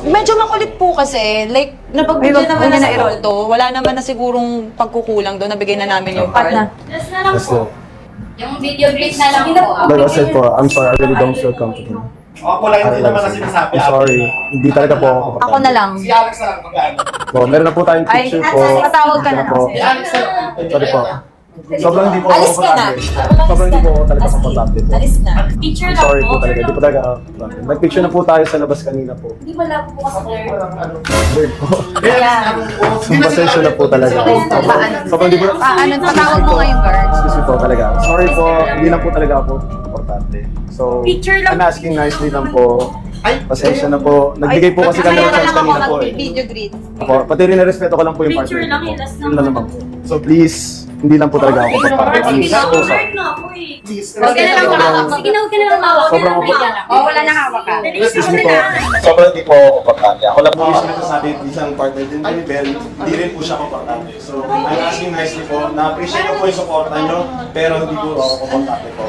Medyo makulit po kasi, like, napagbigyan naman na sa call to. Wala naman na sigurong pagkukulang doon, nabigay na namin yung card. Just na lang Yes, po. no. Yung video greet na lang po. Like I said po, I'm sorry, I really don't feel comfortable. Ako lang hindi naman na sinasabi. I'm sorry, hindi talaga po ako Ako na lang. Si Alex na lang pagkaan. Po, meron na po tayong picture po. patawag ka na lang. Po. Si Alex na lang. Sorry po. Sobrang hindi po ako Alis ka na. komportable. Sobrang hindi po ako talaga komportable po. Alis na. Picture I'm lang sorry po. po talaga, hindi po talaga ako komportable. Nag-picture na po tayo sa labas kanina po. Hindi malabo po kasi blur. Bird po. Kaya, Pasensya na po talaga. Sobrang hindi po. Patawag mo nga yung card. Excuse me po talaga. Sorry po, hindi lang po talaga ako importante. So, Picture lang. I'm asking nicely lang po. ay, Pasensya na po. Nagbigay po kasi kami ng chance kanina po eh. Video greet. Opo, pati rin na-respeto ko lang po yung Picture partner lang, ko. last Yun lang naman po. So please, hindi lang po talaga ako komportable. I'm Sige na, so sorry. blur na ako eh. please. Huwag ka na lang mawag. Sige na, huwag ka na lang mawag. Sobrang ako. Oh, wala na hawak ka. Excuse me po. Sobrang hindi po ako komportable. Ako lang po yung sinasabi isang partner din kay Ben, hindi rin po siya komportable. So I'm asking nicely po, na-appreciate ko po yung supporta nyo, pero hindi po ako komportable po.